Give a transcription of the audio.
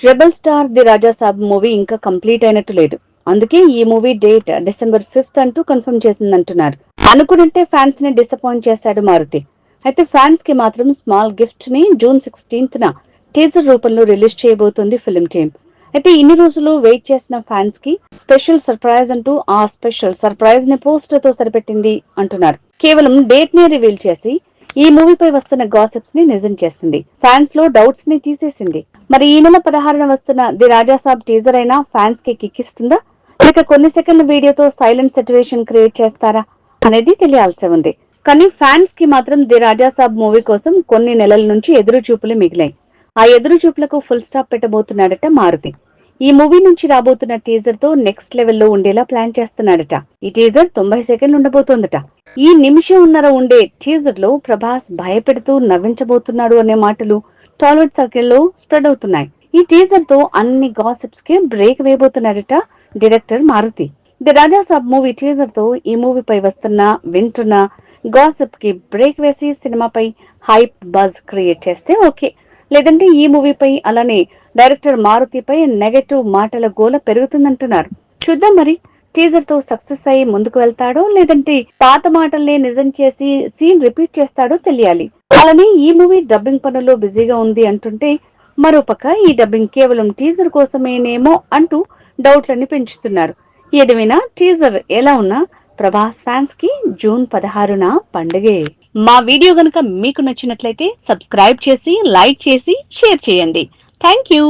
Rebel star the Raja Saab movie ఇంకా complete అయినట్టు లేదు. అందుకే ఈ మూవీ డేట్ December 5th అంటూ కన్ఫర్మ్ చేసిందంటున్నారు. అనుకున్నట్టే ఫ్యాన్స్ ని డిసప్పాయింట్ చేశాడు మారుతి. అయితే ఫ్యాన్స్ కి మాత్రం స్మాల్ గిఫ్ట్ ని June 16th టీజర్ రూపంలో రిలీజ్ చేయబోతోంది ఫిల్మ్ టీమ్. అయితే ఇన్ని రోజులు వెయిట్ చేసిన ఫ్యాన్స్ కి స్పెషల్ సర్ప్రైజ్ అంటూ ఆ స్పెషల్ సర్ప్రైజ్ ని పోస్టర్ తో సరిపెట్టింది అంటున్నారు. కేవలం డేట్ ని రివీల్ చేసి ఈ మూవీపై వస్తున్న గాసిప్స్ ని నిజం చేసింది. ఫ్యాన్స్ లో డౌట్స్ ని తీసేసింది. మరి ఈ నెల 16న వస్తున్న ది రాజా సాబ్ టీజర్ అయినా ఫ్యాన్స్ కి కిక్కిస్తుందా, లేక కొన్ని సెకండ్ల వీడియోతో సైలెంట్ సిచ్యువేషన్ క్రియేట్ చేస్తారా అనేది తెలియాల్సి ఉంది. కానీ ఫ్యాన్స్ కి మాత్రం ది రాజా సాబ్ మూవీ కోసం కొన్ని నెలల నుంచి ఎదురు చూపులు మిగిలాయి. ఆ ఎదురు చూపులకు ఫుల్ స్టాప్ పెట్టబోతున్నాడట మారుతి. ఈ మూవీ నుంచి రాబోతున్న టీజర్ తో నెక్స్ట్ లెవెల్లో ఉండేలా ప్లాన్ చేస్తున్నాడట. ఈ టీజర్ 90 సెకండ్లు ఉండబోతోందట. ఈ నిమిషంన్నర ఉండే టీజర్ లో ప్రభాస్ భయపెడుతూ నవ్వించబోతున్నాడు అనే మాటలు టాలీవుడ్ సర్కిల్లో స్ప్రెడ్ అవుతున్నాయి. ఈ టీజర్ తో అన్ని గాసిప్స్ కి బ్రేక్ వేయబోతున్నాడట director Maruthi. The Raja Saab movie teaser తో ఈ మూవీపై వస్తున్న వింటున్న గాసిప్ కి బ్రేక్ వేసి సినిమాపై హైప్ బజ్ క్రియేట్ చేస్తే ఓకే. లేదంటే ఈ మూవీపై అలానే డైరెక్టర్ మారుతిపై నెగటివ్ మాటల గోల పెరుగుతుందంటున్నారు. చూద్దాం మరి టీజర్ తో సక్సెస్ అయ్యి ముందుకు వెళ్తాడో, లేదంటే పాత మాటల్ని నిజం చేసి సీన్ రిపీట్ చేస్తాడో తెలియాలి. అలానే ఈ మూవీ డబ్బింగ్ పనుల్లో బిజీగా ఉంది అంటుంటే, మరోపక్క ఈ డబ్బింగ్ కేవలం టీజర్ కోసమేనేమో అంటూ డౌట్లని పెంచుతున్నారు. ఏదేమైనా టీజర్ ఎలా ఉన్నా ప్రభాస్ ఫ్యాన్స్ కి June 16న పండుగే. మా వీడియో గనుక మీకు నచ్చినట్లయితే సబ్స్క్రైబ్ చేసి, లైక్ చేసి, షేర్ చేయండి. Thank you.